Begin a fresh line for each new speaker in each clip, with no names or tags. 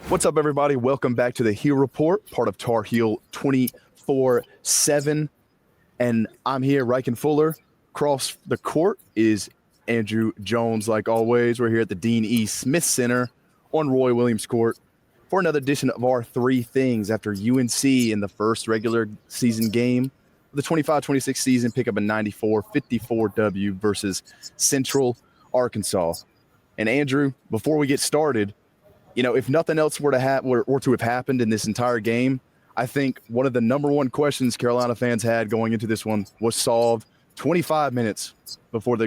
What's up, everybody? Welcome back to the Heel Report, part of Tar Heel 24/7. And I'm here, Riken Fuller. Across the court is Andrew Jones, like always. We're here at the Dean E. Smith Center on Roy Williams Court for another edition of our Three Things after UNC in the first regular season game of the 25-26 season pick up a 94-54 W versus Central Arkansas. And Andrew, before we get started, you know, if nothing else were to have happened in this entire game, I think one of the number one questions Carolina fans had going into this one was solved 25 minutes before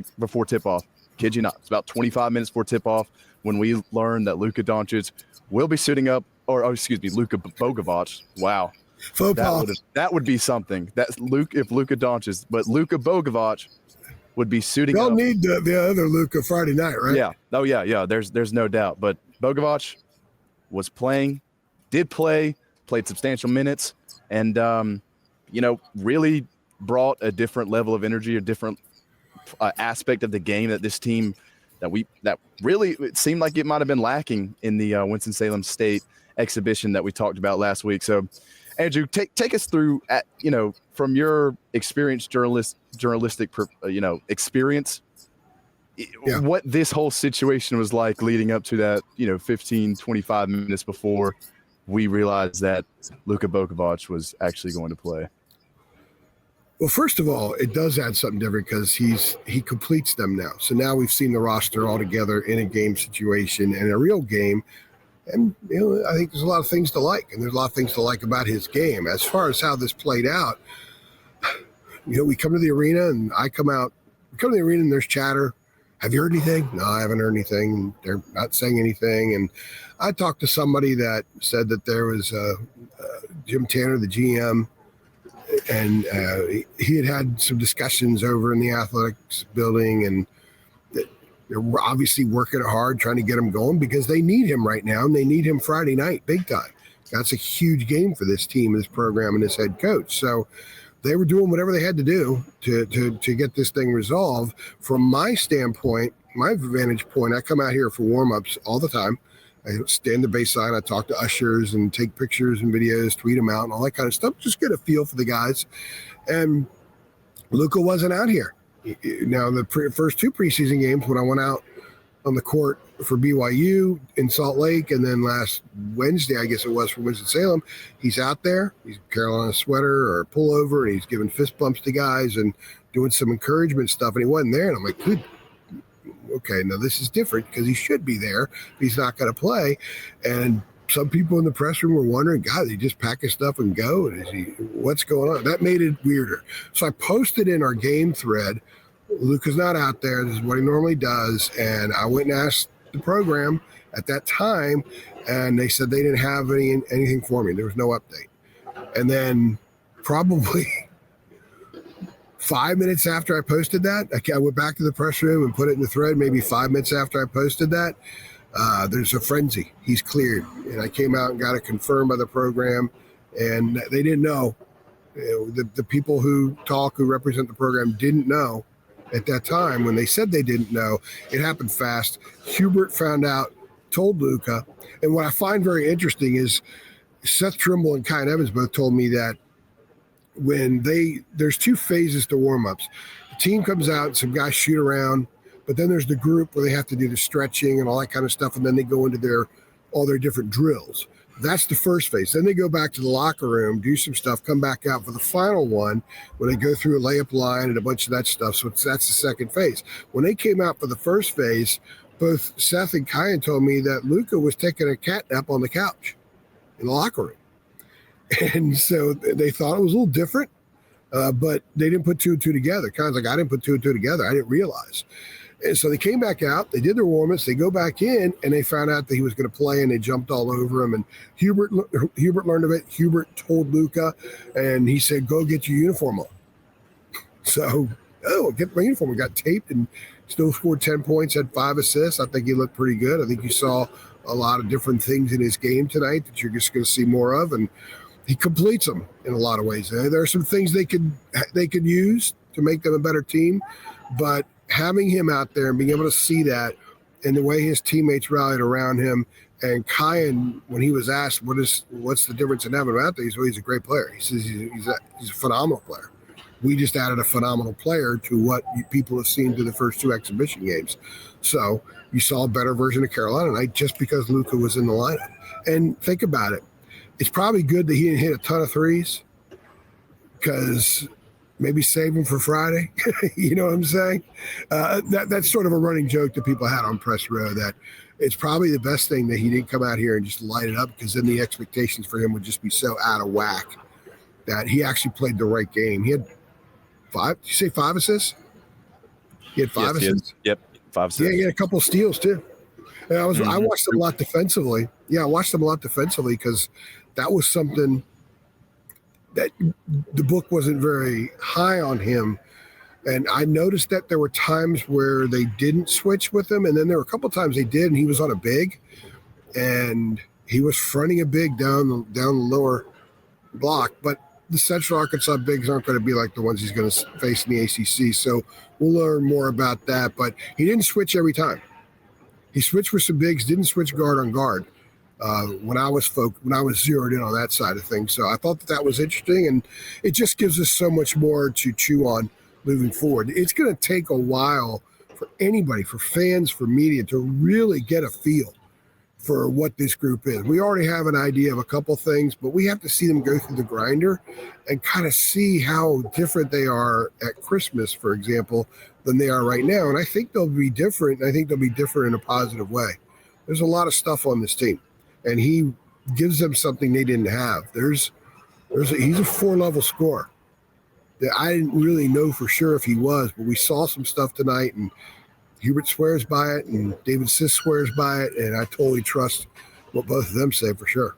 tip-off. Kid you not. It's about 25 minutes before tip-off when we learned that Luka Doncic will be suiting up, Luca Bogavage. Wow. That would be something. If Luka Doncic, but Luca Bogavage would be suiting up.
They'll need the other Luka Friday night, right?
Yeah. Oh, yeah. There's no doubt. But Bogavage was played substantial minutes, and really brought a different level of energy, a different aspect of the game that this team that really it seemed like it might have been lacking in the Winston-Salem State exhibition that we talked about last week. So, Andrew, take us through from your experienced journalistic experience. Yeah. What this whole situation was like leading up to that, 15, 25 minutes before we realized that Luca Bogavage was actually going to play.
Well, first of all, it does add something different because he completes them now. So now we've seen the roster all together in a game situation and a real game. And, I think there's a lot of things to like, and there's a lot of things to like about his game. As far as how this played out, we come to the arena and we come to the arena and there's chatter. Have you heard anything? No, I haven't heard anything. They're not saying anything. And I talked to somebody that said that there was Jim Tanner, the GM, and he had some discussions over in the athletics building, and they're obviously working hard trying to get him going because they need him right now, and they need him Friday night big time. That's a huge game for this team, this program, and this head coach. So they were doing whatever they had to do to get this thing resolved. From my standpoint, my vantage point, I come out here for warm-ups all the time. I stand the baseline. I talk to ushers and take pictures and videos, tweet them out and all that kind of stuff. Just get a feel for the guys. And Luka wasn't out here. Now, the first two preseason games when I went out on the court for BYU in Salt Lake, and then last Wednesday, I guess it was, for Winston-Salem, he's out there. He's in Carolina sweater or pullover, and he's giving fist bumps to guys and doing some encouragement stuff, and he wasn't there. And I'm like, good. Okay, now this is different because he should be there, but he's not going to play. And some people in the press room were wondering, God, did he just pack his stuff and go? What's going on? That made it weirder. So I posted in our game thread, Luka's not out there. This is what he normally does. And I went and asked the program at that time, and they said they didn't have anything for me. There was no update. And then probably 5 minutes after I posted that, I went back to the press room and put it in the thread. Maybe 5 minutes after I posted that, there's a frenzy. He's cleared. And I came out and got it confirmed by the program, and they didn't know. The people who represent the program didn't know at that time. When they said they didn't know, it happened fast. Hubert found out, told Luka. And what I find very interesting is Seth Trimble and Kyan Evans both told me that there's two phases to warm-ups. The team comes out and some guys shoot around, but then there's the group where they have to do the stretching and all that kind of stuff, and then they go into all their different drills. That's the first phase. Then they go back to the locker room, do some stuff, come back out for the final one where they go through a layup line and a bunch of that stuff. So that's the second phase. When they came out for the first phase, both Seth and Kyan told me that Luka was taking a cat nap on the couch in the locker room. And so they thought it was a little different, but they didn't put two and two together. Kyan's like, I didn't put two and two together. I didn't realize. And so they came back out, they did their warm-ups, they go back in, and they found out that he was going to play, and they jumped all over him. And Hubert learned of it. Hubert told Luka, and he said, go get your uniform on. So, get my uniform. We got taped and still scored 10 points, had 5 assists. I think he looked pretty good. I think you saw a lot of different things in his game tonight that you're just going to see more of, and he completes them in a lot of ways. There are some things they could use to make them a better team, but having him out there and being able to see that and the way his teammates rallied around him And Kyan, when he was asked what's the difference in having him out there, he said, well, he's a great player. He says he's a phenomenal player. We just added a phenomenal player to what people have seen through the first 2 exhibition games. So you saw a better version of Carolina tonight just because Luka was in the lineup. And think about it. It's probably good that he didn't hit a ton of threes because maybe save him for Friday. You know what I'm saying? That's sort of a running joke that people had on press row, that it's probably the best thing that he didn't come out here and just light it up, because then the expectations for him would just be so out of whack that he actually played the right game. He had 5. Did you say 5 assists? He had 5 assists?
Yep, 5 assists.
Yeah, he had a couple of steals too. And I watched them a lot defensively. Yeah, I watched them a lot defensively because that was something that the book wasn't very high on him. And I noticed that there were times where they didn't switch with him, and then there were a couple of times they did, and he was on a big, and he was fronting a big down the lower block. But the Central Arkansas bigs aren't going to be like the ones he's going to face in the ACC, so we'll learn more about that. But he didn't switch every time. He switched with some bigs, didn't switch guard on guard when I was zeroed in on that side of things. So I thought that was interesting, and it just gives us so much more to chew on moving forward. It's going to take a while for anybody, for fans, for media, to really get a feel for what this group is. We already have an idea of a couple things, but we have to see them go through the grinder and kind of see how different they are at Christmas, for example, than they are right now. And I think they'll be different. I think they'll be different in a positive way. There's a lot of stuff on this team, and he gives them something they didn't have. He's a 4-level scorer that I didn't really know for sure if he was, but we saw some stuff tonight, and Hubert swears by it, and David Sis swears by it, and I totally trust what both of them say for sure.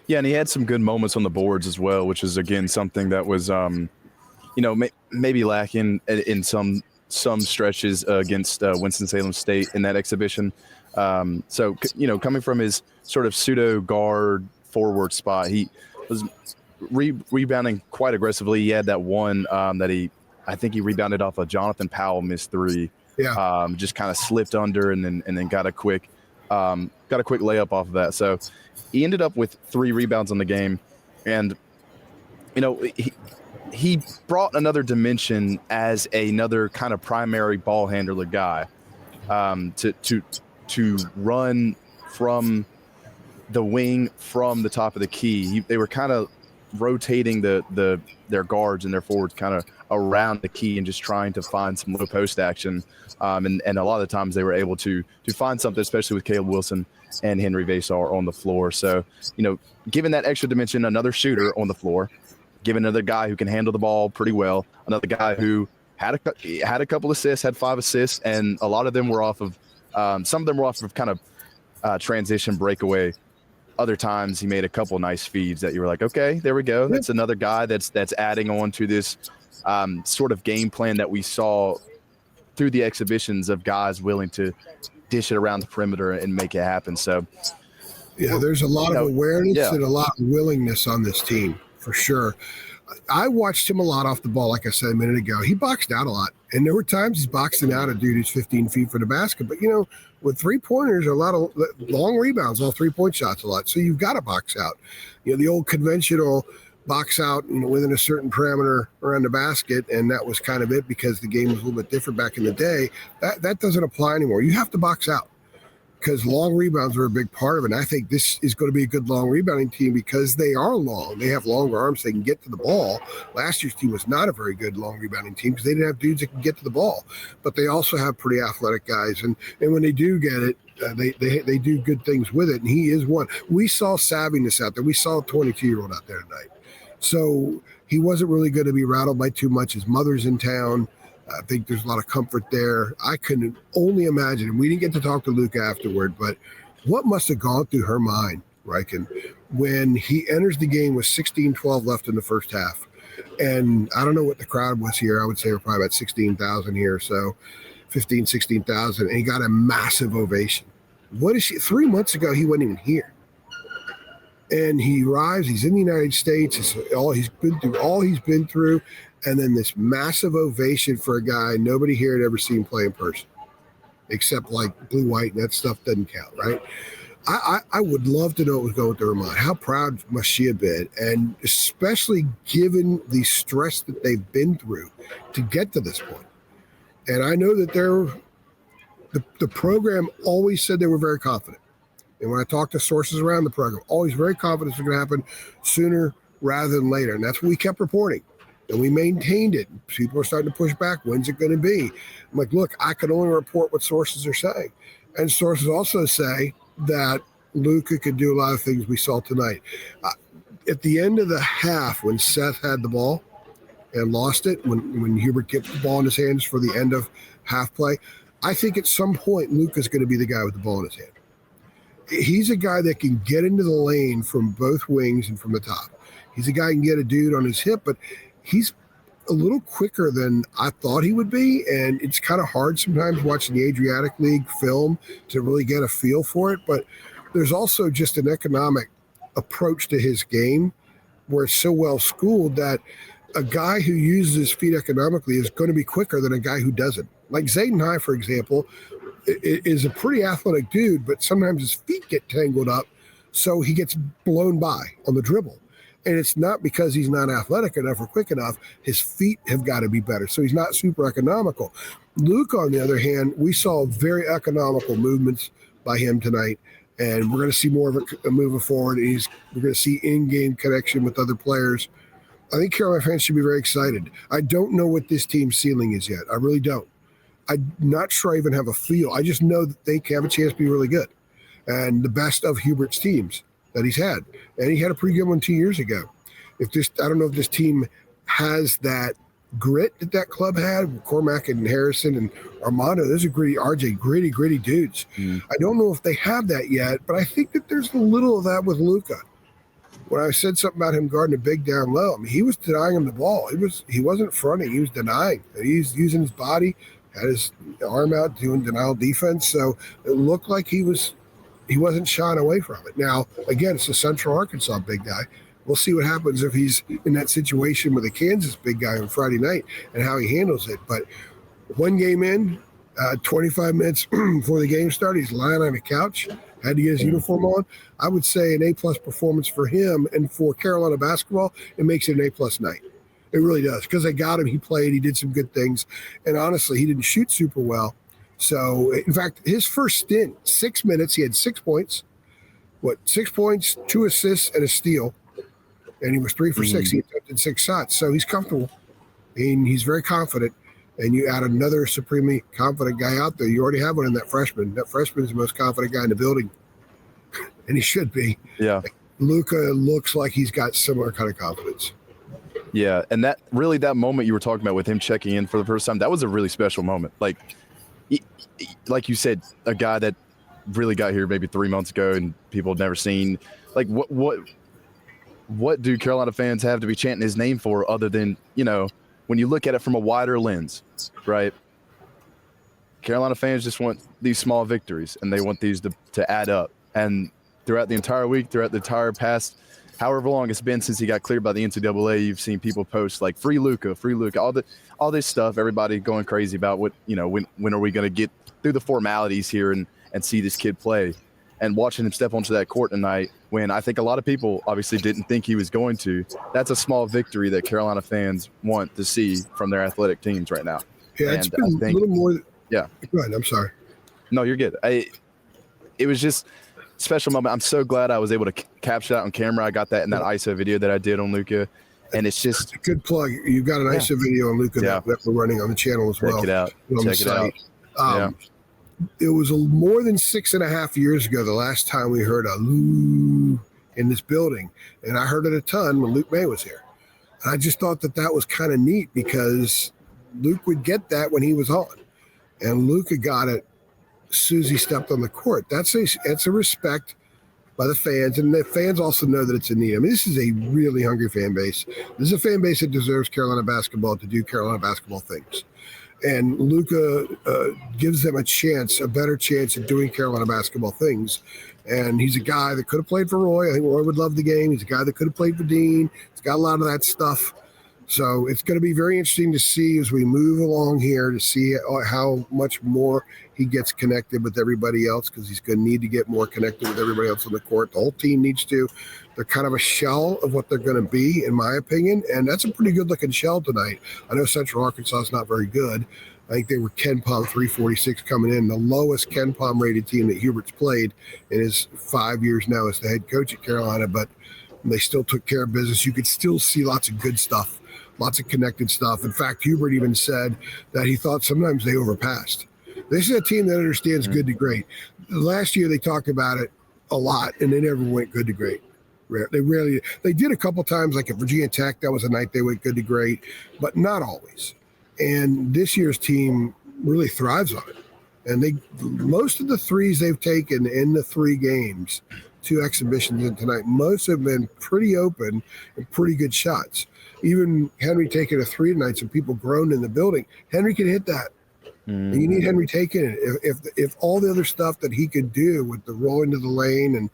Yeah, and he had some good moments on the boards as well, which is, again, something that was, maybe lacking in some stretches against Winston-Salem State in that exhibition. So, coming from his sort of pseudo guard forward spot, he was rebounding quite aggressively. He had that one I think he rebounded off a Jonathan Powell missed 3.
Yeah.
Just kind of slipped under and then got a quick layup off of that. So he ended up with 3 rebounds on the game, and he brought another dimension as another kind of primary ball handler guy, to run from the wing from the top of the key. They were kind of rotating their guards and their forwards kind of around the key and just trying to find some low post action. And a lot of the times they were able to find something, especially with Caleb Wilson and Henry Vasar on the floor. So, given that extra dimension, another shooter on the floor, given another guy who can handle the ball pretty well, another guy who had a couple assists, had 5 assists, and a lot of them were off of some of them were off of kind of transition breakaway. Other times he made a couple nice feeds that you were like, okay, there we go. That's another guy that's adding on to this sort of game plan that we saw through the exhibitions of guys willing to dish it around the perimeter and make it happen. So,
yeah, there's a lot of awareness and a lot of willingness on this team for sure. I watched him a lot off the ball, like I said a minute ago. He boxed out a lot, and there were times he's boxing out a dude who's 15 feet from the basket. But, with 3-pointers, a lot of long rebounds, all 3-point shots a lot. So you've got to box out. The old conventional box out within a certain parameter around the basket, and that was kind of it because the game was a little bit different back in the day. That doesn't apply anymore. You have to box out because long rebounds are a big part of it. And I think this is going to be a good long rebounding team because they are long. They have longer arms. They can get to the ball. Last year's team was not a very good long rebounding team because they didn't have dudes that can get to the ball. But they also have pretty athletic guys. And when they do get it, they do good things with it. And he is one. We saw savviness out there. We saw a 22-year-old out there tonight. So he wasn't really going to be rattled by too much. His mother's in town. I think there's a lot of comfort there. I can only imagine, and we didn't get to talk to Luca afterward, but what must have gone through her mind, Riken, when he enters the game with 16-12 left in the first half. And I don't know what the crowd was here. I would say we're probably about 16,000 here, so 15, 16,000, and he got a massive ovation. 3 months ago, he wasn't even here. And he arrives, he's in the United States, he's been through, and then this massive ovation for a guy nobody here had ever seen play in person. except like blue, white, and that stuff doesn't count, right? I would love to know what was going through her mind. How proud must she have been? And especially given the stress that they've been through to get to this point. And I know that the program always said they were very confident. And when I talked to sources around the program, always very confident it's going to happen sooner rather than later. And that's what we kept reporting. And we maintained it. People are starting to push back. When's it going to be? I'm like, look, I can only report what sources are saying. And sources also say that Luka could do a lot of things we saw tonight. At the end of the half, when Seth had the ball and lost it, when Hubert kept the ball in his hands for the end of half play, I think at some point Luka's going to be the guy with the ball in his hand. He's a guy that can get into the lane from both wings and from the top. He's a guy who can get a dude on his hip, but he's a little quicker than I thought he would be, and it's kind of hard sometimes watching the Adriatic League film to really get a feel for it, but there's also just an economic approach to his game where it's so well schooled that a guy who uses his feet economically is going to be quicker than a guy who doesn't. Like Zayden High, for example, is a pretty athletic dude, but sometimes his feet get tangled up, so he gets blown by on the dribble. And it's not because he's not athletic enough or quick enough. His feet have got to be better. So he's not super economical. Luke, on the other hand, we saw very economical movements by him tonight. And we're going to see more of it moving forward. We're going to see in-game connection with other players. I think Carolina fans should be very excited. I don't know what this team's ceiling is yet. I really don't. I'm not sure I even have a feel. I just know that they have a chance to be really good. And the best of Hubert's teams that he's had. And he had a pretty good one 2 years ago. I don't know if this team has that grit that club had. Cormac and Harrison and Armando, those are gritty dudes. I don't know if they have that yet, but I think that there's a little of that with Luka. When I said something about him guarding a big down low, I mean, he was denying him the ball. He wasn't fronting. He was denying. He's using his body, had his arm out doing denial defense. So it looked like he wasn't shying away from it. Now, again, it's a Central Arkansas big guy. We'll see what happens if he's in that situation with a Kansas big guy on Friday night and how he handles it. But one game in, 25 minutes before the game started, he's lying on a couch, had to get his uniform on. I would say an A-plus performance for him, and for Carolina basketball, it makes it an A-plus night. It really does, because they got him. He played. He did some good things. And honestly, he didn't shoot super well. So, in fact, his first stint, 6 minutes, he had 6 points. 6 points, 2 assists, and a steal. And he was 3 for 6. He attempted 6 shots. So he's comfortable. And he's very confident. And you add another supremely confident guy out there. You already have one in that freshman. That freshman is the most confident guy in the building. And he should be.
Yeah.
Luka looks like he's got similar kind of confidence.
Yeah. And that moment you were talking about with him checking in for the first time, that was a really special moment. Like you said, a guy that really got here maybe 3 months ago and people had never seen. Like, what do Carolina fans have to be chanting his name for other than, when you look at it from a wider lens, right? Carolina fans just want these small victories, and they want these to add up. And throughout the entire week, throughout the entire past, however long it's been since he got cleared by the NCAA, you've seen people post like free Luka, all this stuff, everybody going crazy about when are we going to get through the formalities here and see this kid play. And watching him step onto that court tonight, when I think a lot of people obviously didn't think he was going to, that's a small victory that Carolina fans want to see from their athletic teams right now.
Yeah, it's been a little more.
Yeah.
Go ahead. I'm sorry.
No, you're good. It was just a special moment. I'm so glad I was able to capture that on camera. I got that in that ISO video that I did on Luka. And it's just
a good plug. You've got an ISO video on Luka that we're running on the channel as well.
Check it out. Check it out.
It was more than 6.5 years ago the last time we heard a Lou in this building. And I heard it a ton when Luke May was here. And I just thought that was kind of neat because Luke would get that when he was on. And Luka got it as soon as he stepped on the court. That's a respect by the fans. And the fans also know that it's a need. I mean, this is a really hungry fan base. This is a fan base that deserves Carolina basketball to do Carolina basketball things. And Luka gives them a better chance at doing Carolina basketball things. And he's a guy that could have played for Roy. I think Roy would love the game. He's a guy that could have played for Dean. He's got a lot of that stuff. So it's going to be very interesting to see as we move along here to see how much more he gets connected with everybody else, because he's going to need to get more connected with everybody else on the court. The whole team needs to. They're kind of a shell of what they're going to be, in my opinion, and that's a pretty good-looking shell tonight. I know Central Arkansas is not very good. I think they were Ken Palm 346 coming in, the lowest Ken Palm rated team that Hubert's played in his 5 years now as the head coach at Carolina, but they still took care of business. You could still see lots of good stuff. Lots of connected stuff. In fact, Hubert even said that he thought sometimes they overpassed. This is a team that understands good to great. Last year they talked about it a lot, and they never went good to great. They did a couple times, like at Virginia Tech. That was a night they went good to great, but not always. And this year's team really thrives on it. And most of the threes they've taken in the 3 games, 2 exhibitions in tonight, most have been pretty open and pretty good shots. Even Henry taking a 3 tonight, some people groaned in the building. Henry can hit that. Mm-hmm. You need Henry taking it. If all the other stuff that he could do with the roll into the lane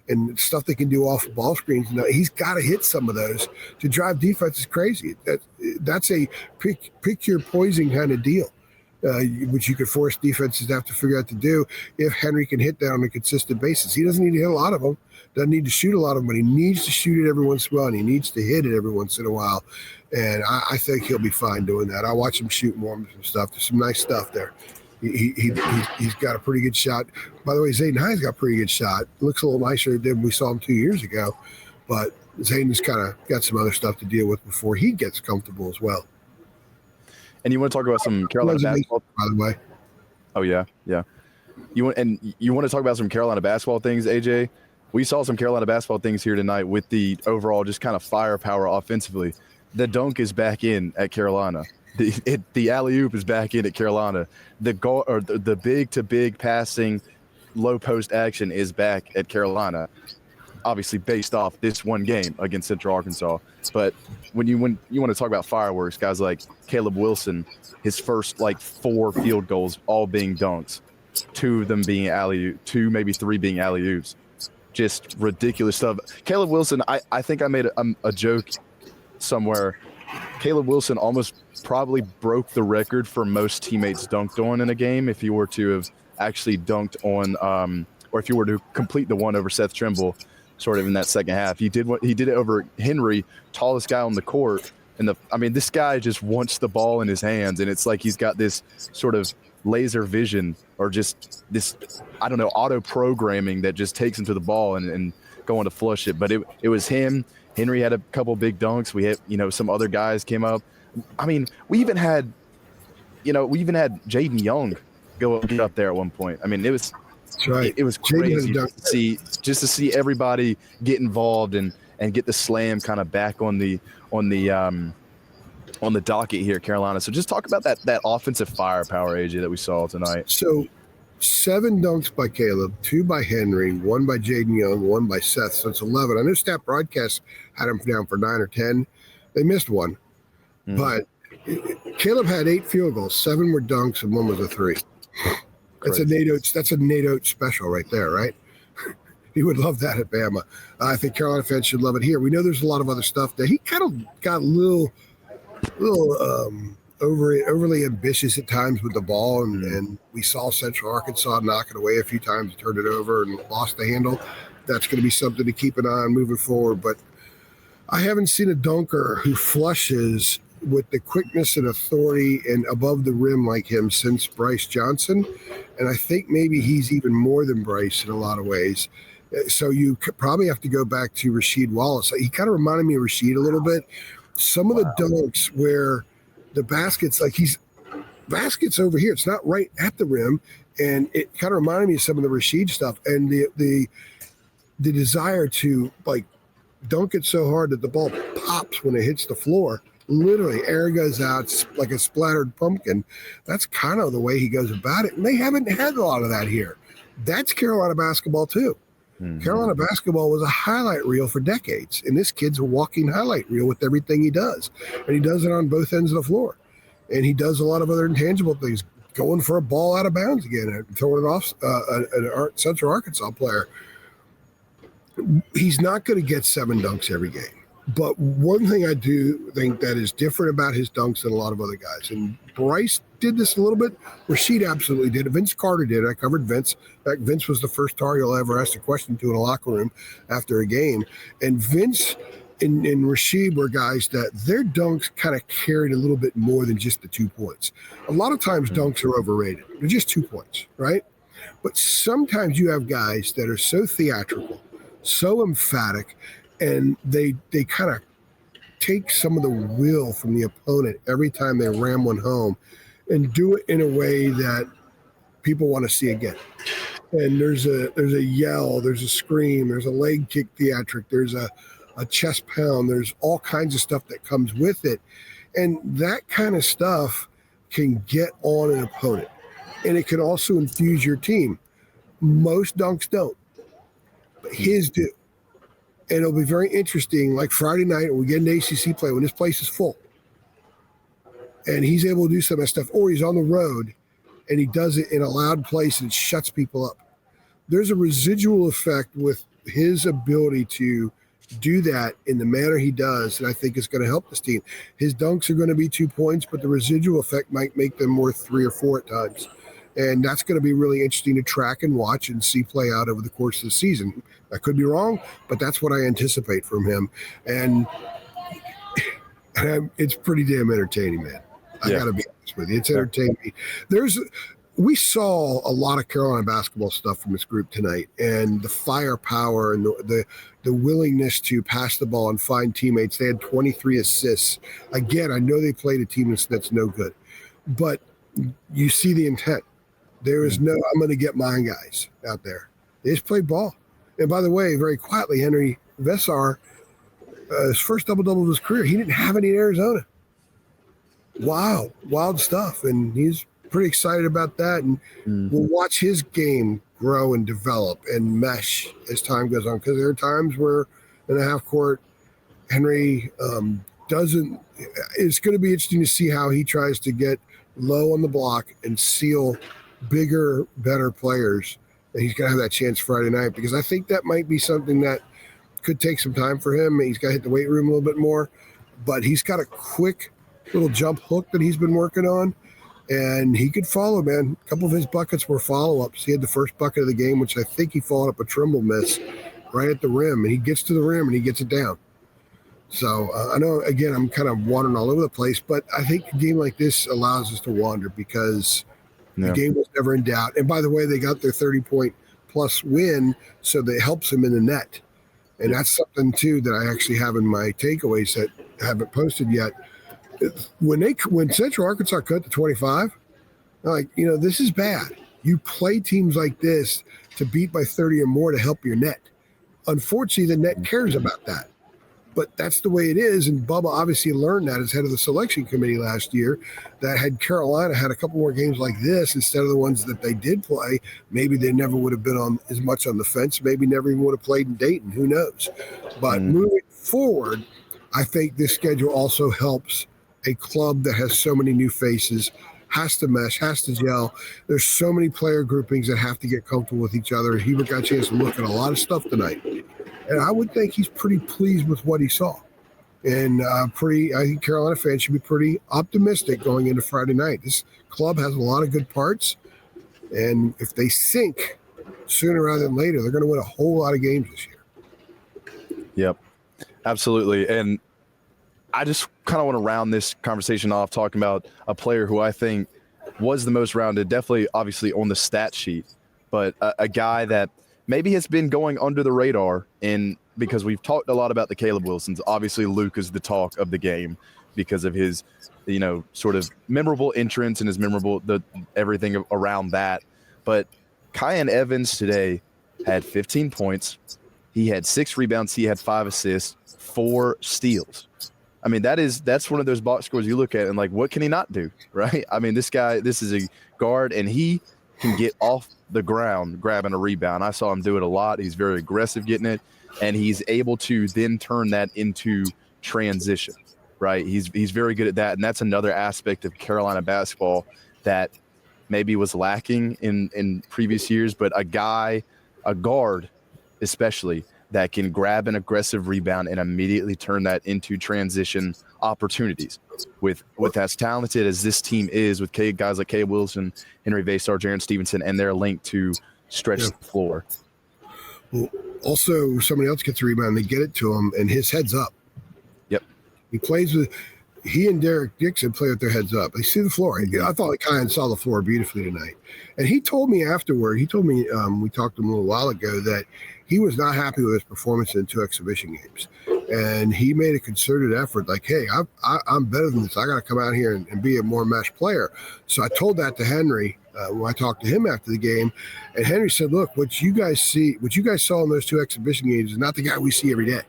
and stuff they can do off of ball screens, he's got to hit some of those to drive defense is crazy. That's a pick your poison kind of deal, which you could force defenses to have to figure out to do if Henry can hit that on a consistent basis. He doesn't need to hit a lot of them. Doesn't need to shoot a lot of them, but he needs to shoot it every once in a while, and he needs to hit it every once in a while. And I think he'll be fine doing that. I watch him shoot more and some stuff. There's some nice stuff there. He's got a pretty good shot. By the way, Zayden High's got a pretty good shot. Looks a little nicer than we saw him 2 years ago, but Zayden's kind of got some other stuff to deal with before he gets comfortable as well.
And you want to talk about some Carolina basketball,
by the way?
Oh yeah. You want to talk about some Carolina basketball things, AJ? We saw some Carolina basketball things here tonight with the overall just kind of firepower offensively. The dunk is back in at Carolina. The alley-oop is back in at Carolina. The big-to-big passing, low-post action is back at Carolina, obviously based off this one game against Central Arkansas. But when you want to talk about fireworks, guys like Caleb Wilson, his first 4 field goals all being dunks, 2 of them being alley-oop, 2 maybe 3 being alley-oops. Just ridiculous stuff. Caleb Wilson, I think I made a joke somewhere. Caleb Wilson almost probably broke the record for most teammates dunked on in a game if he were to have actually dunked on, or if you were to complete the one over Seth Trimble, sort of in that second half. He did it over Henry, tallest guy on the court, and this guy just wants the ball in his hands, and it's like he's got this sort of laser vision or just this, I don't know, auto programming that just takes him to the ball and going to flush it. But it was him. Henry had a couple big dunks. We had, some other guys came up. We even had Jaden Young go up there at one point. It was
That's right.
It was crazy to see everybody get involved and get the slam kind of back on the docket here at Carolina. So just talk about that offensive firepower, AJ, that we saw tonight.
So 7 dunks by Caleb, 2 by Henry, 1 by Jaden Young, 1 by Seth. So it's 11. I know Stat Broadcast had him down for 9 or 10. They missed 1. But Caleb had 8 field goals. 7 were dunks and 1 was a 3. That's a Nate Oates special right there, right? He would love that at Bama. I think Carolina fans should love it here. We know there's a lot of other stuff there. He kind of got a little overly ambitious at times with the ball, and we saw Central Arkansas knock it away a few times, turned it over, and lost the handle. That's going to be something to keep an eye on moving forward. But I haven't seen a dunker who flushes with the quickness and authority and above the rim like him since Bryce Johnson. And I think maybe he's even more than Bryce in a lot of ways. So you probably have to go back to Rasheed Wallace. He kind of reminded me of Rasheed a little bit. Some of the dunks where the basket's basket's over here. It's not right at the rim. And it kind of reminded me of some of the Rasheed stuff. And the desire to dunk it so hard that the ball pops when it hits the floor. Literally, air goes out. It's like a splattered pumpkin. That's kind of the way he goes about it. And they haven't had a lot of that here. That's Carolina basketball, too. Mm-hmm. Carolina basketball was a highlight reel for decades. And this kid's a walking highlight reel with everything he does. And he does it on both ends of the floor. And he does a lot of other intangible things, going for a ball out of bounds again and throwing it off an Central Arkansas player. He's not going to get 7 dunks every game. But one thing I do think that is different about his dunks than a lot of other guys, and Bryce did this a little bit. Rasheed absolutely did it. Vince Carter did it. I covered Vince. In fact, Vince was the first Tar ever asked a question to in a locker room after a game. And Vince and Rasheed were guys that their dunks kind of carried a little bit more than just the 2 points. A lot of times dunks are overrated. They're just 2 points, right? But sometimes you have guys that are so theatrical, so emphatic, and they kind of take some of the will from the opponent every time they ram one home and do it in a way that people want to see again. And there's a yell, there's a scream, there's a leg kick theatric, there's a chest pound, there's all kinds of stuff that comes with it. And that kind of stuff can get on an opponent. And it can also infuse your team. Most dunks don't, but his do. And it'll be very interesting, like Friday night when we get into ACC play, when this place is full, and he's able to do some of that stuff, or he's on the road and he does it in a loud place and it shuts people up. There's a residual effect with his ability to do that in the manner he does, and I think it's going to help this team. His dunks are going to be 2 points, but the residual effect might make them worth 3 or 4 at times. And that's going to be really interesting to track and watch and see play out over the course of the season. I could be wrong, but that's what I anticipate from him. And it's pretty damn entertaining, man. I got to be honest with you. It's entertaining. We saw a lot of Carolina basketball stuff from this group tonight, and the firepower and the willingness to pass the ball and find teammates. They had 23 assists. Again, I know they played a team that's no good, but you see the intent. There is no, I'm going to get my guys out there. They just played ball. And by the way, very quietly, Henry Vesar, his first double-double of his career, he didn't have any in Arizona. Wow, wild stuff. And he's pretty excited about that. And we'll watch his game grow and develop and mesh as time goes on. Because there are times where in a half court, Henry doesn't – it's going to be interesting to see how he tries to get low on the block and seal bigger, better players. And he's going to have that chance Friday night, because I think that might be something that could take some time for him. He's got to hit the weight room a little bit more, but he's got a quick little jump hook that he's been working on, and he could follow, man. A couple of his buckets were follow-ups. He had the first bucket of the game, which I think he followed up a Trimble miss right at the rim, and he gets to the rim and he gets it down. So I know, again, I'm kind of wandering all over the place, but I think a game like this allows us to wander because the game was never in doubt. And by the way, they got their 30-point plus win, so that helps them in the net. And that's something, too, that I actually have in my takeaways that I haven't posted yet. When Central Arkansas cut to 25, I'm like, this is bad. You play teams like this to beat by 30 or more to help your net. Unfortunately, the net cares about that. But that's the way it is, and Bubba obviously learned that as head of the selection committee last year, that had Carolina had a couple more games like this instead of the ones that they did play, maybe they never would have been on as much on the fence, maybe never even would have played in Dayton, who knows. But moving forward, I think this schedule also helps a club that has so many new faces, has to mesh, has to gel. There's so many player groupings that have to get comfortable with each other. Hubert got a chance to look at a lot of stuff tonight. And I would think he's pretty pleased with what he saw. And I think Carolina fans should be pretty optimistic going into Friday night. This club has a lot of good parts. And if they sink sooner rather than later, they're going to win a whole lot of games this year.
Yep, absolutely. And I just kind of want to round this conversation off talking about a player who I think was the most rounded, definitely obviously on the stat sheet, but a guy that maybe has been going under the radar because we've talked a lot about the Caleb Wilsons. Obviously, Luke is the talk of the game because of his, sort of memorable entrance and his everything around that. But Kyan Evans today had 15 points. He had 6 rebounds. He had 5 assists, 4 steals. I mean, that's one of those box scores you look at and like, what can he not do, right? I mean, this is a guard, and he can get off the ground grabbing a rebound. I saw him do it a lot. He's very aggressive getting it, and he's able to then turn that into transition, right? He's very good at that, and that's another aspect of Carolina basketball that maybe was lacking in previous years, but a guard especially that can grab an aggressive rebound and immediately turn that into transition opportunities. With as talented as this team is, with guys like Caleb Wilson, Henry Vasar, Jaron Stevenson, and their link to stretch the floor.
Well, also, somebody else gets a rebound, they get it to him, and his head's up.
Yep.
He and Derek Dixon play with their heads up. They see the floor. I thought Kyan saw the floor beautifully tonight. And he told me afterward, we talked to him a little while ago, that he was not happy with his performance in 2 exhibition games. And he made a concerted effort, like, hey, I'm better than this. I got to come out here and be a more mesh player. So I told that to Henry when I talked to him after the game. And Henry said, look, what you guys saw in those 2 exhibition games is not the guy we see every day.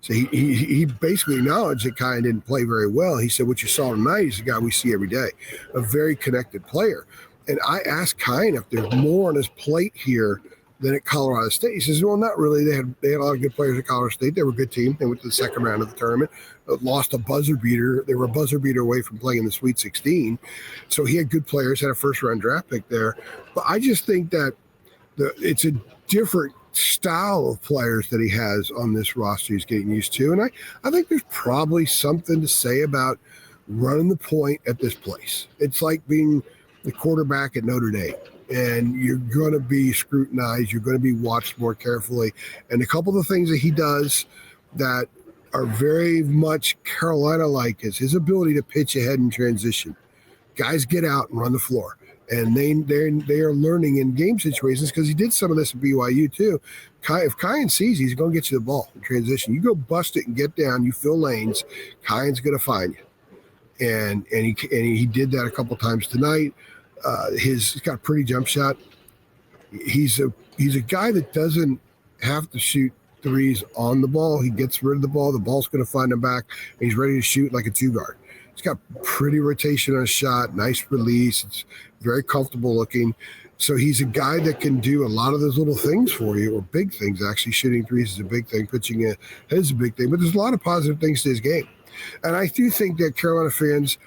So he basically acknowledged that Kyan didn't play very well. He said, what you saw tonight is the guy we see every day, a very connected player. And I asked Kyan if there's more on his plate here than at Colorado State. He says, well, not really. They had a lot of good players at Colorado State. They were a good team. They went to the second round of the tournament, lost a buzzer beater. They were a buzzer beater away from playing in the Sweet 16. So he had good players, had a first-round draft pick there. But I just think that it's a different style of players that he has on this roster he's getting used to. And I think there's probably something to say about running the point at this place. It's like being the quarterback at Notre Dame. And you're going to be scrutinized. You're going to be watched more carefully. And a couple of the things that he does that are very much Carolina-like is his ability to pitch ahead in transition. Guys get out and run the floor. And they are learning in game situations, because he did some of this at BYU too. If Kyan sees he's going to get you the ball in transition. You go bust it and get down. You fill lanes. Kyan's going to find you. And he did that a couple times tonight. He's got a pretty jump shot. He's a guy that doesn't have to shoot threes on the ball. He gets rid of the ball. The ball's going to find him back. And he's ready to shoot like a 2-guard. He's got pretty rotation on his shot, nice release. It's very comfortable looking. So he's a guy that can do a lot of those little things for you, or big things. Actually, shooting threes is a big thing. Pitching it is a big thing. But there's a lot of positive things to his game. And I do think that Carolina fans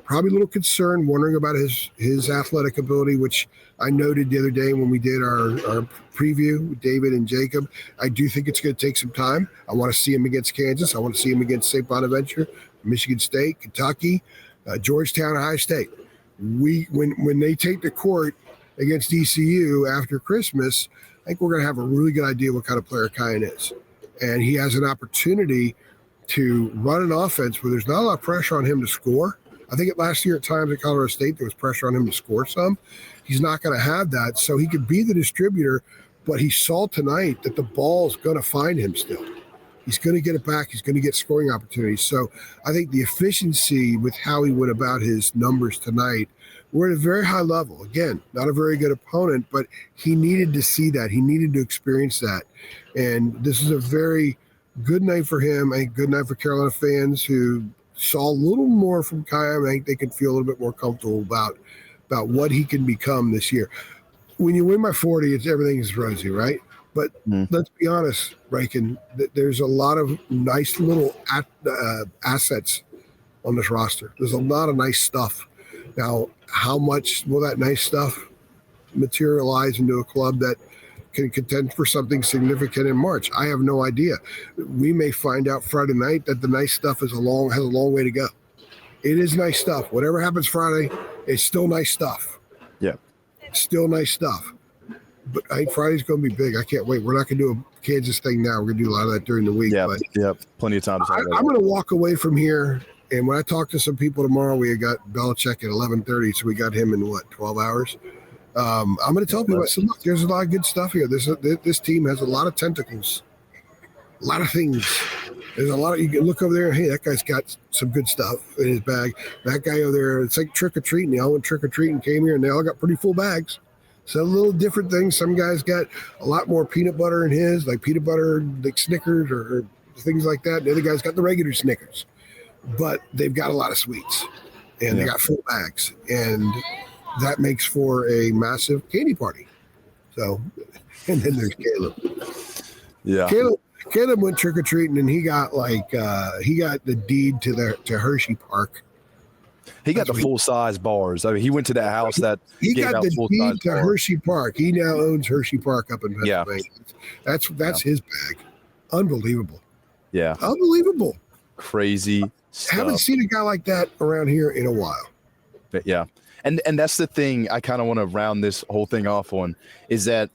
probably a little concerned, wondering about his athletic ability, which I noted the other day when we did our preview with David and Jacob. I do think it's going to take some time. I want to see him against Kansas. I want to see him against St. Bonaventure, Michigan State, Kentucky, Georgetown, Ohio State. When they take the court against ECU after Christmas, I think we're going to have a really good idea what kind of player Kyan is. And he has an opportunity to run an offense where there's not a lot of pressure on him to score. I think last year at times at Colorado State, there was pressure on him to score some. He's not going to have that. So he could be the distributor, but he saw tonight that the ball's going to find him still. He's going to get it back. He's going to get scoring opportunities. So I think the efficiency with how he went about his numbers tonight were at a very high level. Again, not a very good opponent, but he needed to see that. He needed to experience that. And this is a very good night for him, a good night for Carolina fans who saw a little more from Kyan. I think they can feel a little bit more comfortable about what he can become this year. When you win by 40, everything is rosy, right? But let's be honest, Riken, there's a lot of nice little assets on this roster. There's a lot of nice stuff. Now, how much will that nice stuff materialize into a club that can contend for something significant in March? I have no idea. We may find out Friday night that the nice stuff has a long way to go. It is nice stuff. Whatever happens Friday, it's still nice stuff.
Yeah.
It's still nice stuff. But I think Friday's going to be big. I can't wait. We're not going to do a Kansas thing now. We're going to do a lot of that during the week.
Yeah, plenty of time to talk about
I'm going to walk away from here. And when I talk to some people tomorrow, we got Belichick at 11:30, so we got him in, 12 hours? I'm going to tell people, I said, look, there's a lot of good stuff here. This team has a lot of tentacles, a lot of things. There's a lot of, you can look over there and, hey, that guy's got some good stuff in his bag. That guy over there, it's like trick-or-treating. They all went trick-or-treating, came here, and they all got pretty full bags. So a little different things. Some guys got a lot more peanut butter in his, like peanut butter, like Snickers or things like that. The other guys got the regular Snickers. But they've got a lot of sweets, and they got full bags. And that makes for a massive candy party. So, and then there's Caleb.
Yeah.
Caleb went trick-or-treating, and he got the deed to Hershey Park.
He got the full-size bars. I mean, he went to that house that
he
gave
got
out
the
full-size
deed to
bars.
Hershey Park. He now owns Hershey Park up in
Yeah.
Pennsylvania. That's his bag. Unbelievable.
Yeah.
Unbelievable.
Crazy stuff.
Haven't seen a guy like that around here in a while.
But yeah. And that's the thing I kind of want to round this whole thing off on, is that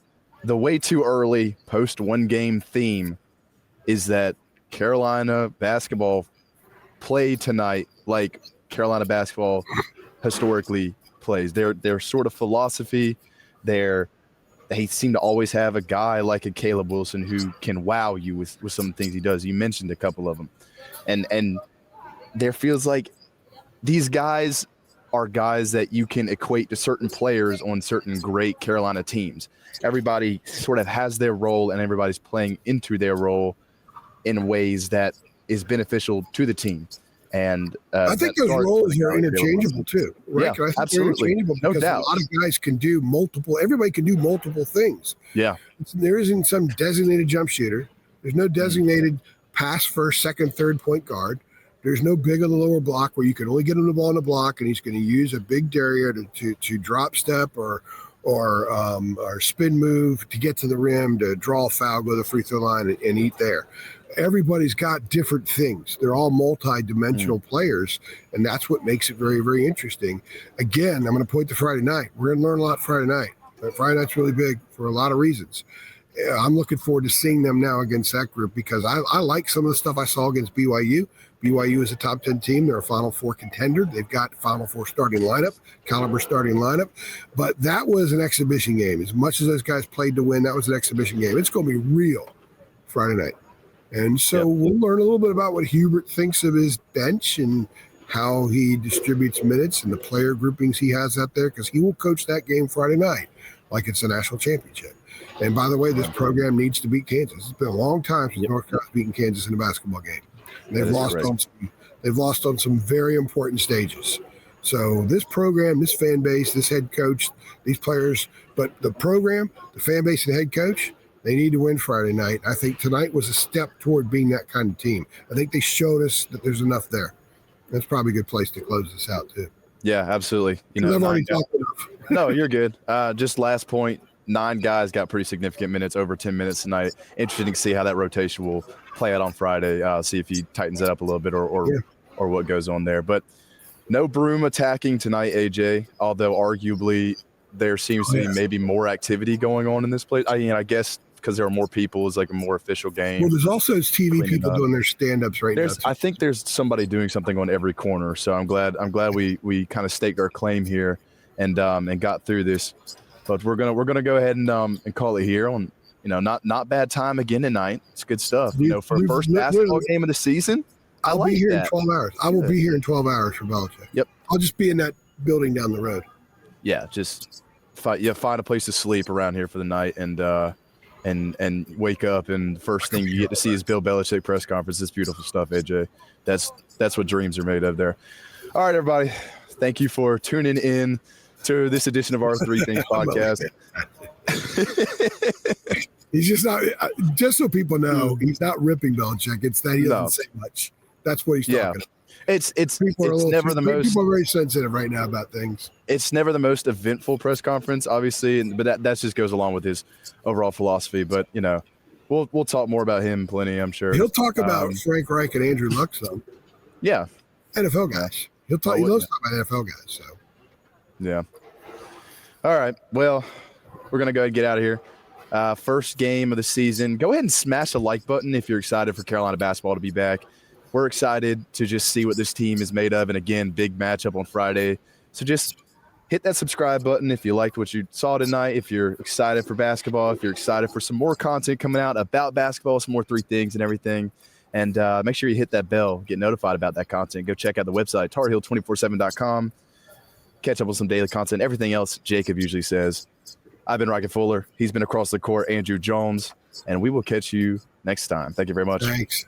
the way too early post one game theme is that Carolina basketball play tonight like Carolina basketball historically plays. Their sort of philosophy, they seem to always have a guy like a Caleb Wilson who can wow you with some things he does. You mentioned a couple of them. And there feels like these guys are guys that you can equate to certain players on certain great Carolina teams. Everybody sort of has their role, and everybody's playing into their role in ways that is beneficial to the team. And
I think those roles are interchangeable too, right?
Yeah,
I think
absolutely.
They're interchangeable because a lot of guys can do multiple. Everybody can do multiple things.
Yeah,
there isn't some designated jump shooter. There's no designated pass first, second, third point guard. There's no big on the lower block where you can only get him the ball on the block, and he's going to use a big derriere to drop step or spin move to get to the rim, to draw a foul, go to the free throw line, and eat there. Everybody's got different things. They're all multi-dimensional players, and that's what makes it very, very interesting. Again, I'm going to point to Friday night. We're going to learn a lot Friday night. Friday night's really big for a lot of reasons. I'm looking forward to seeing them now against that group because I like some of the stuff I saw against BYU. BYU is a top 10 team. They're a Final Four contender. They've got Final Four starting lineup, caliber starting lineup. But that was an exhibition game. As much as those guys played to win, that was an exhibition game. It's going to be real Friday night. And so we'll learn a little bit about what Hubert thinks of his bench and how he distributes minutes and the player groupings he has out there, because he will coach that game Friday night like it's a national championship. And by the way, this program needs to beat Kansas. It's been a long time since North Carolina's beaten Kansas in a basketball game. And they've lost on some very important stages. So this program, this fan base, this head coach, these players, but the program, the fan base, and head coach, they need to win Friday night. I think tonight was a step toward being that kind of team. I think they showed us that there's enough there. That's probably a good place to close this out too.
Yeah, absolutely.
I've already talked enough.
No, you're good. Just last point. 9 guys got pretty significant minutes, over 10 minutes tonight. Interesting to see how that rotation will play out on Friday. See if he tightens it up a little bit or what goes on there. But no Broom attacking tonight, AJ, although arguably there seems to be maybe more activity going on in this place. I mean, I guess because there are more people, it's like a more official game.
Well, there's also TV people doing their stand-ups right now.
I think there's somebody doing something on every corner. So I'm glad we kind of staked our claim here and got through this. But we're gonna go ahead and call it here on, not bad time again tonight. It's good stuff. For first basketball game of the season.
I'll be here in 12 hours. I will be here in 12 hours for Belichick.
Yep.
I'll just be in that building down the road.
Yeah, just find a place to sleep around here for the night and wake up, and the first thing you get to see is Bill Belichick press conference. It's beautiful stuff, AJ. That's what dreams are made of there. All right, everybody. Thank you for tuning in to this edition of our Three Things podcast.
He's just not, just so people know, he's not ripping Belichick. It's that he doesn't say much. That's what he's talking about.
It's never the most.
People are very sensitive right now about things.
It's never the most eventful press conference, obviously, but that just goes along with his overall philosophy. But we'll talk more about him plenty, I'm sure.
He'll talk about Frank Reich and Andrew Luck, though.
Yeah,
NFL guys. He loves talking about NFL guys. So
yeah. All right. Well, we're gonna go ahead and get out of here. First game of the season. Go ahead and smash the like button if you're excited for Carolina basketball to be back. We're excited to just see what this team is made of. And again, big matchup on Friday. So just hit that subscribe button if you liked what you saw tonight, if you're excited for basketball, if you're excited for some more content coming out about basketball, some more Three Things and everything. And make sure you hit that bell, get notified about that content. Go check out the website, TarHeel247.com. Catch up with some daily content, everything else Jacob usually says. I've been Rocket Fuller. He's been across the court, Andrew Jones. And we will catch you next time. Thank you very much.
Thanks.